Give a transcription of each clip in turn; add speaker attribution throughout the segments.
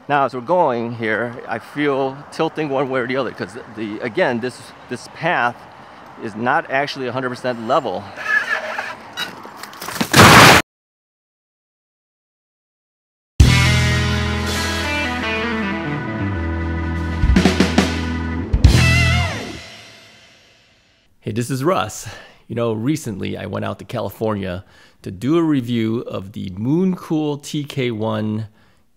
Speaker 1: Now as we're going here, I feel tilting one way or the other because again, this path is not actually 100% level. Hey, this is Russ. You know, recently I went out to California to do a review of the mooncool TK1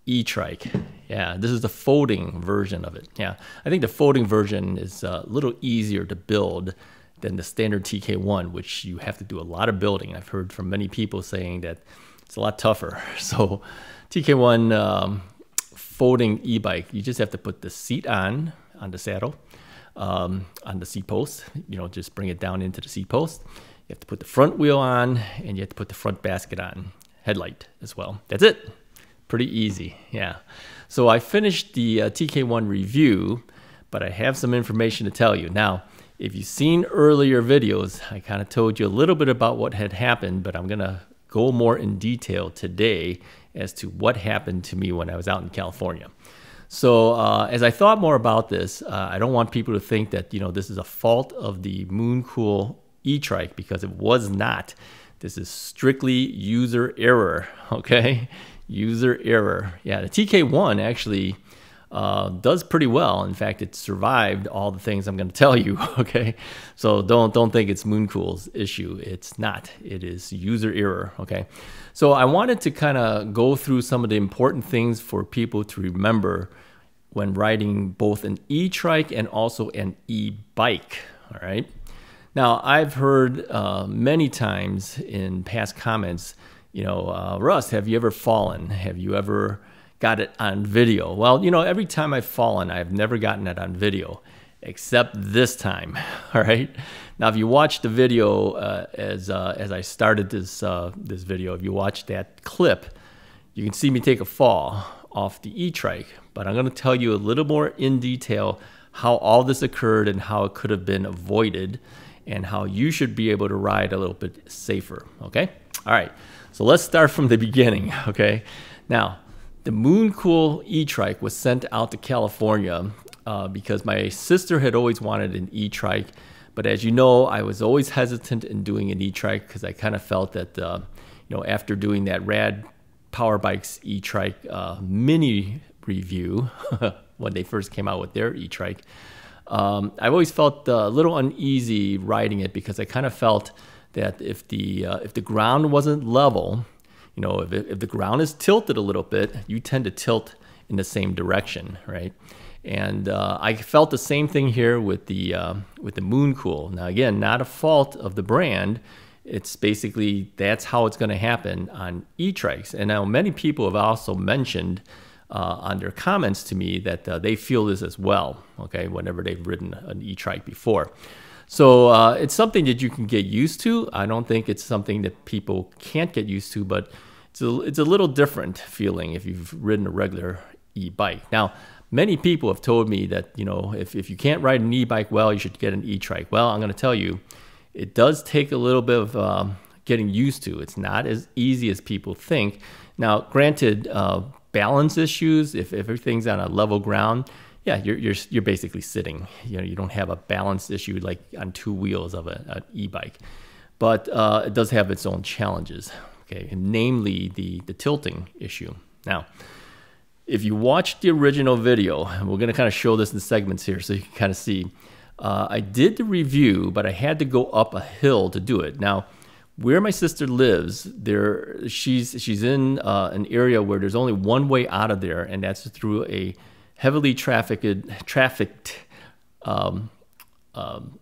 Speaker 1: etrike. Yeah, this is the folding version of it. Yeah, I think the folding version is a little easier to build than the standard TK1, which you have to do a lot of building. I've heard from many people saying that it's a lot tougher. So TK1 folding e-bike, you just have to put the seat on the saddle, on the seat post, you know, just bring it down into the seat post. You have to put the front wheel on and you have to put the front basket on, headlight as well. That's it. Pretty easy, yeah. So I finished the TK1 review, but I have some information to tell you. Now, if you've seen earlier videos, I kind of told you a little bit about what had happened, but I'm gonna go more in detail today as to what happened to me when I was out in California. So as I thought more about this, I don't want people to think that, you know, this is a fault of the mooncool etrike, because it was not. This is strictly user error, okay? User error. Yeah, the TK1 actually does pretty well. In fact, it survived all the things I'm going to tell you, okay? So don't think it's mooncool's issue. It's not. It is user error, okay? So I wanted to kind of go through some of the important things for people to remember when riding both an e-trike and also an e-bike, all right? Now, I've heard many times in past comments, you know, Russ, have you ever fallen? Have you ever got it on video? Well, you know, every time I've fallen, I've never gotten it on video, except this time, all right? Now, if you watch the video as I started this video, if you watch that clip, you can see me take a fall off the e-trike, but I'm gonna tell you a little more in detail how all this occurred and how it could have been avoided and how you should be able to ride a little bit safer, okay? All right, so let's start from the beginning, okay? Now, the mooncool e-trike was sent out to California because my sister had always wanted an e-trike, but as you know, I was always hesitant in doing an e-trike because I kind of felt that, you know, after doing that Rad Power Bikes e-trike mini review when they first came out with their e-trike, I've always felt a little uneasy riding it because I kind of felt that if the ground wasn't level, you know, if the ground is tilted a little bit, you tend to tilt in the same direction, right? And I felt the same thing here with the mooncool. Now again, not a fault of the brand. It's basically that's how it's going to happen on e-trikes. And now many people have also mentioned on their comments to me that they feel this as well, okay, whenever they've ridden an e-trike before. So it's something that you can get used to. I don't think it's something that people can't get used to, but it's a little different feeling if you've ridden a regular e-bike. Now, many people have told me that, you know, if you can't ride an e-bike well, you should get an e-trike. Well, I'm going to tell you, it does take a little bit of getting used to. It's not as easy as people think. Now, granted, balance issues, if everything's on a level ground, yeah, you're basically sitting. You know, you don't have a balance issue like on two wheels of an e-bike, but it does have its own challenges. Okay, and namely the tilting issue. Now, if you watch the original video, and we're going to kind of show this in segments here, so you can kind of see. I did the review, but I had to go up a hill to do it. Now, where my sister lives, she's in an area where there's only one way out of there, and that's through a heavily trafficked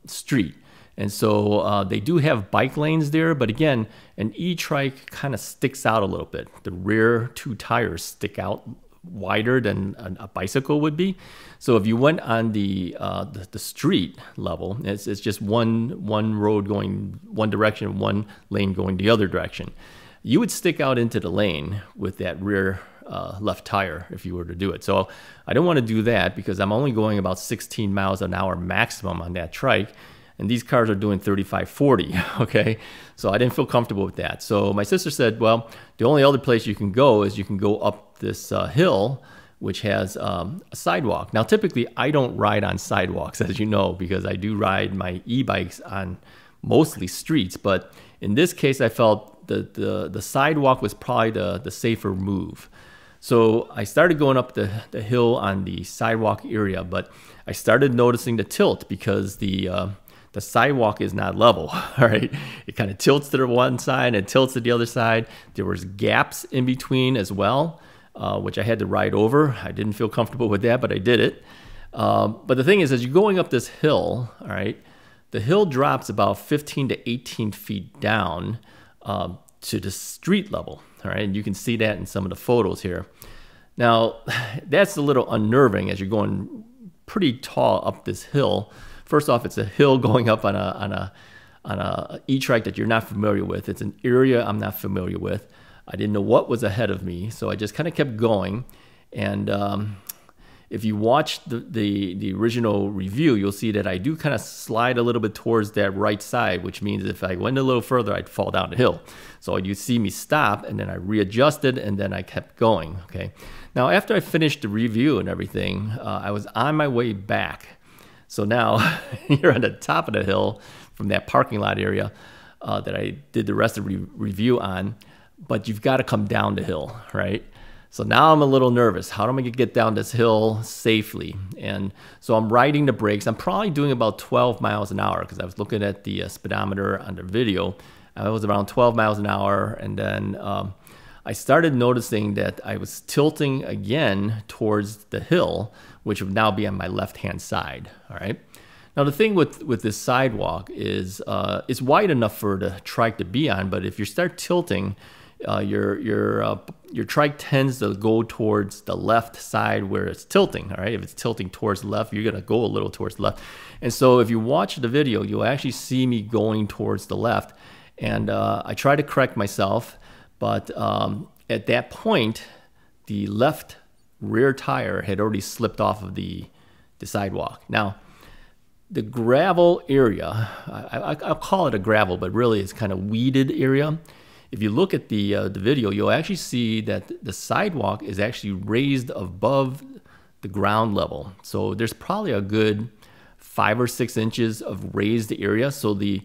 Speaker 1: street. And so they do have bike lanes there, but again, an e-trike kind of sticks out a little bit. The rear two tires stick out wider than a bicycle would be. So if you went on the street level, it's just one road going one direction, one lane going the other direction. You would stick out into the lane with that rear left tire if you were to do it. So I don't want to do that because I'm only going about 16 miles an hour maximum on that trike. And these cars are doing 35, 40, okay? So I didn't feel comfortable with that. So my sister said, well, the only other place you can go is you can go up this hill which has a sidewalk. Now, typically, I don't ride on sidewalks, as you know, because I do ride my e-bikes on mostly streets. But in this case, I felt the sidewalk was probably the safer move. So I started going up the hill on the sidewalk area, but I started noticing the tilt because the sidewalk is not level, all right? It kind of tilts to the one side and tilts to the other side. There was gaps in between as well, which I had to ride over. I didn't feel comfortable with that, but I did it. But the thing is, as you're going up this hill, all right, the hill drops about 15 to 18 feet down to the street level, all right? And you can see that in some of the photos here. Now, that's a little unnerving as you're going pretty tall up this hill. First off, it's a hill going up on a e-trike that you're not familiar with. It's an area I'm not familiar with. I didn't know what was ahead of me, so I just kind of kept going. And if you watch the original review, you'll see that I do kind of slide a little bit towards that right side, which means if I went a little further, I'd fall down the hill. So you see me stop, and then I readjusted, and then I kept going, okay? Now, after I finished the review and everything, I was on my way back. So now you're on the top of the hill from that parking lot area that I did the rest of the review on, but you've got to come down the hill, right? So now I'm a little nervous. How am I going to get down this hill safely? And so I'm riding the brakes. I'm probably doing about 12 miles an hour because I was looking at the speedometer on the video. I was around 12 miles an hour, and then I started noticing that I was tilting again towards the hill, which would now be on my left-hand side, all right? Now, the thing with this sidewalk is it's wide enough for the trike to be on, but if you start tilting, your trike tends to go towards the left side where it's tilting, all right? If it's tilting towards the left, you're gonna go a little towards the left. And so if you watch the video, you'll actually see me going towards the left. And I try to correct myself, but at that point, the left rear tire had already slipped off of the sidewalk. Now, the gravel area, I'll call it a gravel, but really it's kind of weeded area. If you look at the video, you'll actually see that the sidewalk is actually raised above the ground level. So there's probably a good 5 or 6 inches of raised area. So the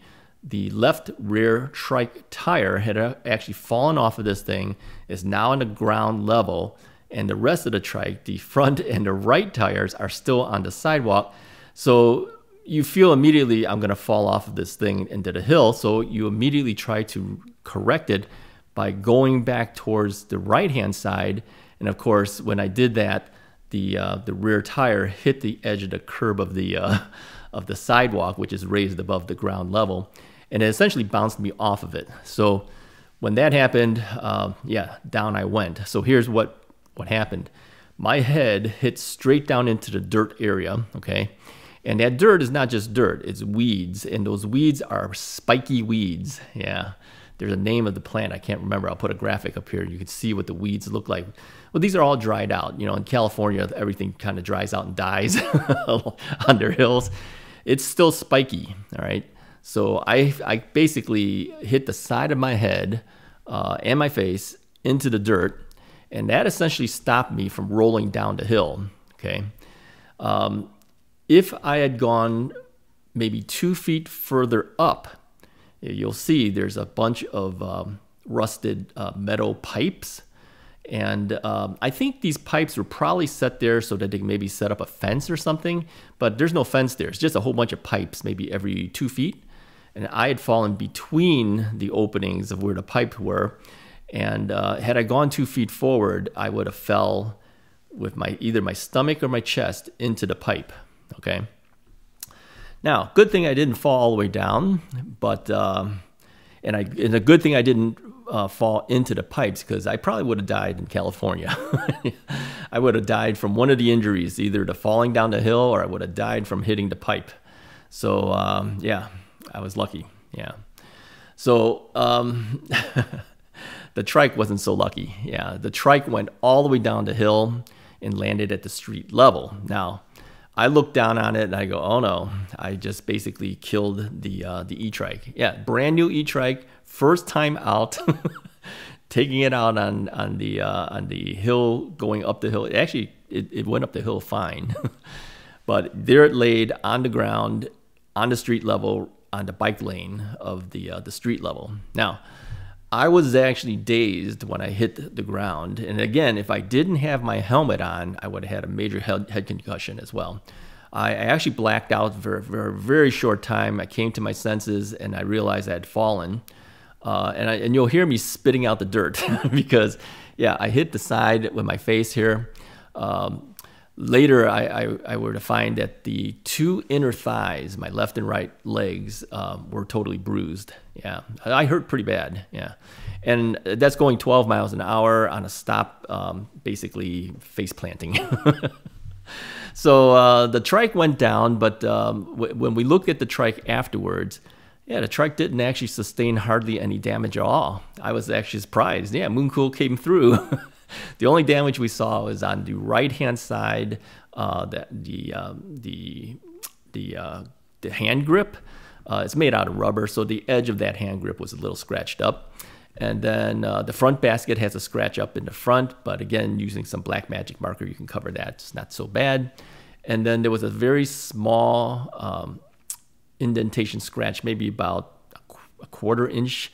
Speaker 1: left rear trike tire had actually fallen off of this thing, is now on the ground level, and the rest of the trike, the front and the right tires, are still on the sidewalk. So you feel immediately, I'm gonna fall off of this thing into the hill, so you immediately try to correct it by going back towards the right-hand side. And of course, when I did that, the rear tire hit the edge of the curb of the sidewalk, which is raised above the ground level, and it essentially bounced me off of it. So when that happened, yeah, down I went. So here's what happened. My head hit straight down into the dirt area, okay? And that dirt is not just dirt, it's weeds, and those weeds are spiky weeds. Yeah, there's a name of the plant, I can't remember. I'll put a graphic up here. You can see what the weeds look like. Well, these are all dried out. You know, in California, everything kind of dries out and dies on their hills. It's still spiky, all right? So I basically hit the side of my head and my face into the dirt, and that essentially stopped me from rolling down the hill, okay? If I had gone maybe 2 feet further up, you'll see there's a bunch of rusted metal pipes. And I think these pipes were probably set there so that they can maybe set up a fence or something, but there's no fence there. It's just a whole bunch of pipes, maybe every 2 feet. And I had fallen between the openings of where the pipes were. And had I gone 2 feet forward, I would have fell with either my stomach or my chest into the pipe. Okay. Now, good thing I didn't fall all the way down, but and a good thing I didn't fall into the pipes, because I probably would have died in California. I would have died from one of the injuries, either the falling down the hill or I would have died from hitting the pipe. So yeah, I was lucky. Yeah. So the trike wasn't so lucky. Yeah, the trike went all the way down the hill and landed at the street level. Now, I look down on it and I go, oh no, I just basically killed the e-trike. Yeah, brand new e-trike, first time out, taking it out on the hill, going up the hill. It actually it went up the hill fine. But there it laid on the ground, on the street level, on the bike lane of the street level. Now, I was actually dazed when I hit the ground. And again, if I didn't have my helmet on, I would have had a major head concussion as well. I actually blacked out for a very short time. I came to my senses and I realized I had fallen. And you'll hear me spitting out the dirt because, yeah, I hit the side with my face here. Later, I were to find that the two inner thighs, my left and right legs, were totally bruised. Yeah, I hurt pretty bad. Yeah, and that's going 12 miles an hour on a stop, basically face planting. So the trike went down, but when we looked at the trike afterwards, yeah, the trike didn't actually sustain hardly any damage at all. I was actually surprised. Yeah, mooncool came through. The only damage we saw was on the right-hand side, the hand grip. It's made out of rubber, so the edge of that hand grip was a little scratched up. And then the front basket has a scratch up in the front, but again, using some black magic marker, you can cover that. It's not so bad. And then there was a very small indentation scratch, maybe about a quarter inch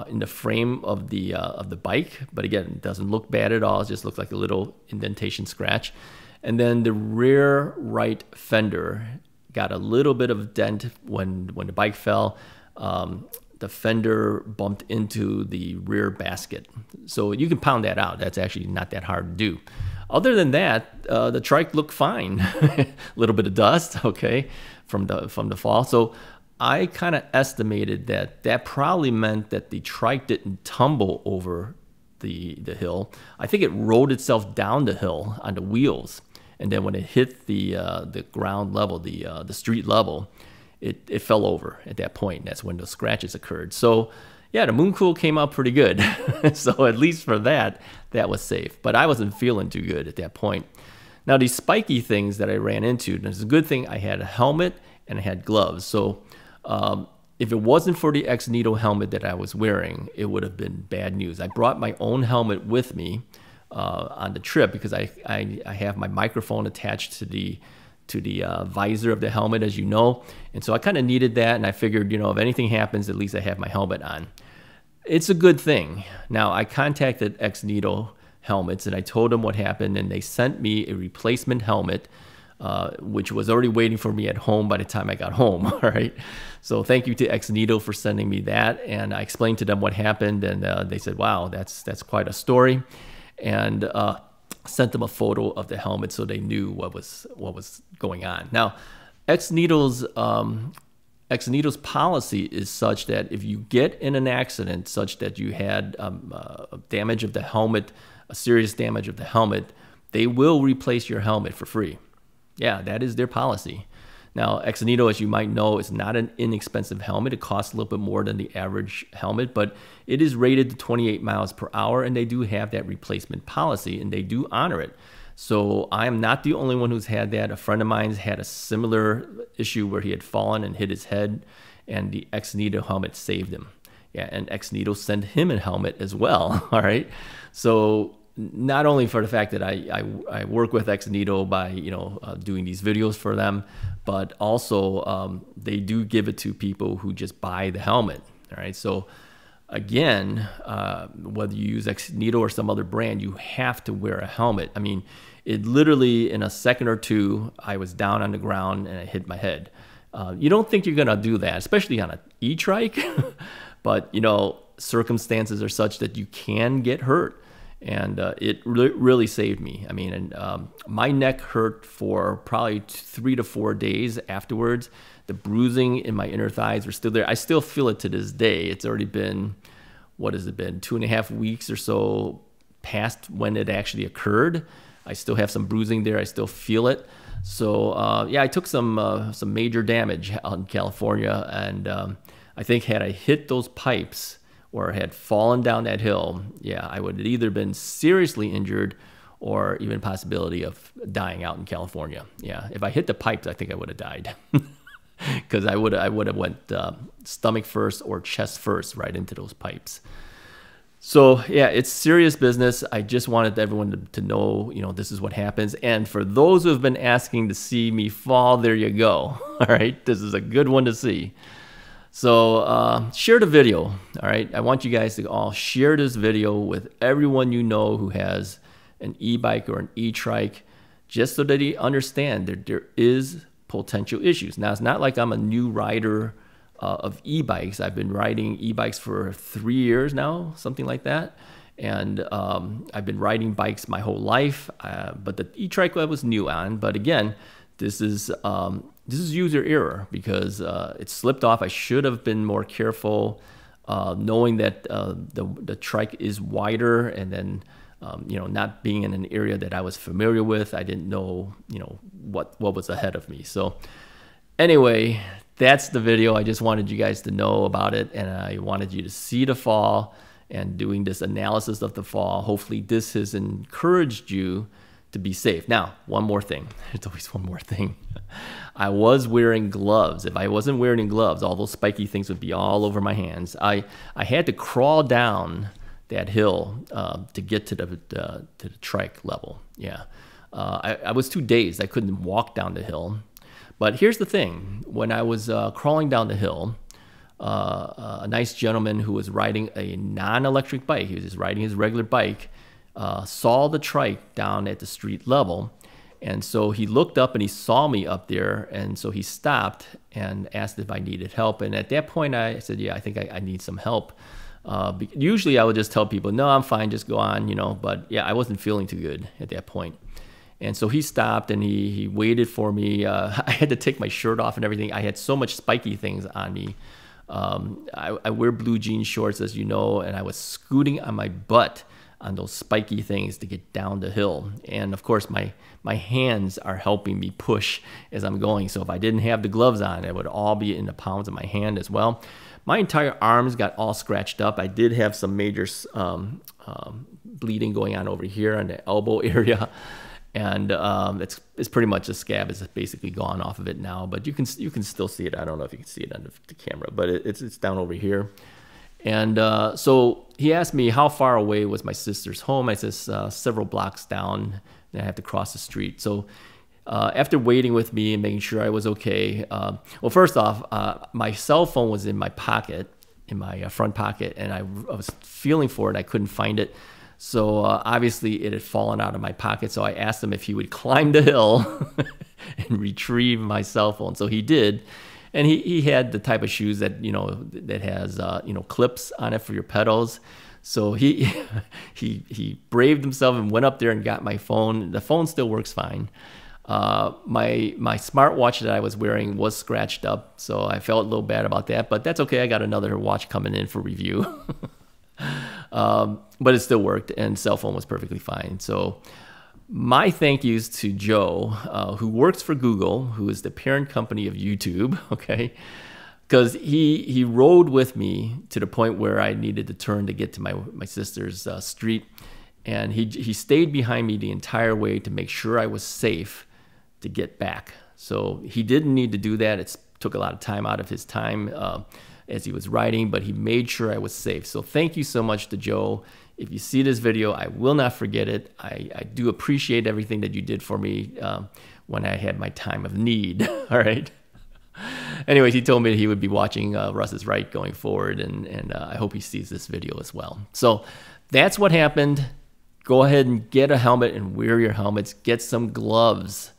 Speaker 1: in the frame of the bike, but again, it doesn't look bad at all. It just looks like a little indentation scratch. And then the rear right fender got a little bit of dent when the bike fell. The fender bumped into the rear basket, so you can pound that out. That's actually not that hard to do. Other than that, the trike looked fine. A little bit of dust, okay, from the fall. So I kind of estimated that probably meant that the trike didn't tumble over the hill. I think it rolled itself down the hill on the wheels, and then when it hit the ground level, the street level, it fell over at that point. That's when the scratches occurred. So yeah, the mooncool came out pretty good. So at least for that was safe. But I wasn't feeling too good at that point. Now these spiky things that I ran into, and it's a good thing I had a helmet and I had gloves. So if it wasn't for the xnito helmet that I was wearing, it would have been bad news. I brought my own helmet with me on the trip because I have my microphone attached to the visor of the helmet, as you know. And so I kind of needed that, and I figured, you know, if anything happens, at least I have my helmet on. It's a good thing. Now, I contacted xnito helmets, and I told them what happened, and they sent me a replacement helmet, which was already waiting for me at home by the time I got home, all right? So thank you to xnito for sending me that, and I explained to them what happened, and they said, wow, that's quite a story, and sent them a photo of the helmet so they knew what was going on. Now, xnito's policy is such that if you get in an accident such that you had damage of the helmet, a serious damage of the helmet, they will replace your helmet for free. Yeah, that is their policy. Now, xnito, as you might know, is not an inexpensive helmet. It costs a little bit more than the average helmet, but it is rated to 28 miles per hour, and they do have that replacement policy, and they do honor it. So I am not the only one who's had that. A friend of mine's had a similar issue where he had fallen and hit his head, and the xnito helmet saved him. Yeah, and xnito sent him a helmet as well, all right? So not only for the fact that I work with xnito by, you know, doing these videos for them, but also they do give it to people who just buy the helmet, all right? So again, whether you use xnito or some other brand, you have to wear a helmet. I mean, it literally, in a second or two, I was down on the ground and I hit my head. You don't think you're gonna do that, especially on an e-trike, but you know, circumstances are such that you can get hurt. And it really saved me. I mean, and my neck hurt for probably 3 to 4 days afterwards. The bruising in my inner thighs were still there. I still feel it to this day. It's already been, what has it been, 2.5 weeks or so past when it actually occurred. I still have some bruising there. I still feel it. So yeah, I took some major damage out in California, and I think had I hit those pipes or had fallen down that hill, yeah, I would have either been seriously injured or even possibility of dying out in California. Yeah, if I hit the pipes, I think I would have died because I would have went stomach first or chest first right into those pipes. So yeah, it's serious business. I just wanted everyone to know, this is what happens. And for those who have been asking to see me fall, there you go. All right, this is a good one to see. So share the video. All right, I want you guys to all share this video with everyone you know who has an e-bike or an e-trike, just so that they understand that there is potential issues. Now, it's not like I'm a new rider of e-bikes. I've been riding e-bikes for 3 years now, something like that. And I've been riding bikes my whole life, but the e-trike I was new on. But again, this is user error because it slipped off. I should have been more careful, knowing that the trike is wider, and then not being in an area that I was familiar with. I didn't know what was ahead of me. So anyway, that's the video. I just wanted you guys to know about it, and I wanted you to see the fall and doing this analysis of the fall. Hopefully this has encouraged you to be safe. Now, one more thing. There's always one more thing. I was wearing gloves. If I wasn't wearing gloves, all those spiky things would be all over my hands. I had to crawl down that hill to get to the trike level. Yeah, I was too dazed. I couldn't walk down the hill. But here's the thing. When I was crawling down the hill, a nice gentleman who was riding a non-electric bike, he was just riding his regular bike, saw the trike down at the street level. And so he looked up and he saw me up there. And so he stopped and asked if I needed help. And at that point, I said, yeah, I think I need some help. Usually I would just tell people, no, I'm fine, just go on, But yeah, I wasn't feeling too good at that point. And so he stopped and he waited for me. I had to take my shirt off and everything. I had so much spiky things on me. I wear blue jean shorts, as you know, and I was scooting on my butt on those spiky things to get down the hill. And of course, my hands are helping me push as I'm going. So if I didn't have the gloves on, it would all be in the palms of my hand as well. My entire arms got all scratched up. I did have some major bleeding going on over here on the elbow area. And it's pretty much, the scab is basically gone off of it now, but you can still see it. I don't know if you can see it on the camera, but it's down over here. And so he asked me how far away was my sister's home. I says several blocks down, and I have to cross the street. So after waiting with me and making sure I was okay, well, first off, my cell phone was in my pocket, in my front pocket, and I was feeling for it. I couldn't find it. So obviously it had fallen out of my pocket. So I asked him if he would climb the hill and retrieve my cell phone. So he did. And he had the type of shoes that, that has, clips on it for your pedals. So he braved himself and went up there and got my phone. The phone still works fine. My smartwatch that I was wearing was scratched up. So I felt a little bad about that, but that's okay. I got another watch coming in for review. But it still worked, and cell phone was perfectly fine. So my thank yous to Joe, who works for Google, who is the parent company of YouTube, okay? Because he rode with me to the point where I needed to turn to get to my sister's street. And he stayed behind me the entire way to make sure I was safe to get back. So he didn't need to do that. It took a lot of time out of his time as he was riding, but he made sure I was safe. So thank you so much to Joe. If you see this video, I will not forget it. I do appreciate everything that you did for me when I had my time of need, all right? Anyways, he told me that he would be watching Russ's Ride going forward, and I hope he sees this video as well. So that's what happened. Go ahead and get a helmet and wear your helmets. Get some gloves.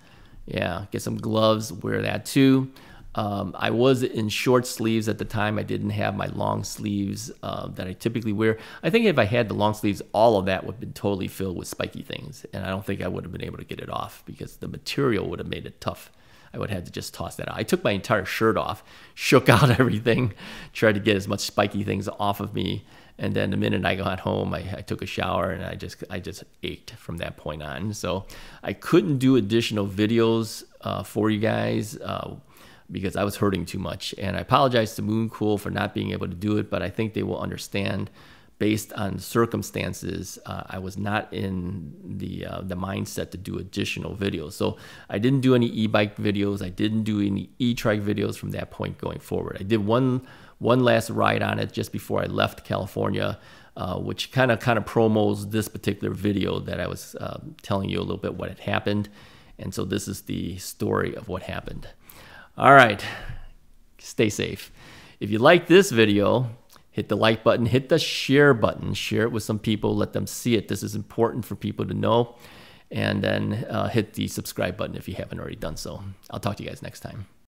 Speaker 1: Yeah, get some gloves, wear that too. I was in short sleeves at the time. I didn't have my long sleeves that I typically wear. I think if I had the long sleeves, all of that would have been totally filled with spiky things. And I don't think I would have been able to get it off because the material would have made it tough. I would have had to just toss that out. I took my entire shirt off, shook out everything, tried to get as much spiky things off of me. And then the minute I got home, I took a shower and I just ached from that point on. So I couldn't do additional videos for you guys because I was hurting too much. And I apologize to Mooncool for not being able to do it, but I think they will understand based on circumstances. I was not in the mindset to do additional videos. So I didn't do any e-bike videos. I didn't do any e-trike videos from that point going forward. I did one last ride on it just before I left California. which kind of promos this particular video that I was telling you a little bit what had happened. And so this is the story of what happened. All right, stay safe. If you like this video, hit the like button, hit the share button, share it with some people, let them see it. This is important for people to know. And then hit the subscribe button if you haven't already done so. I'll talk to you guys next time.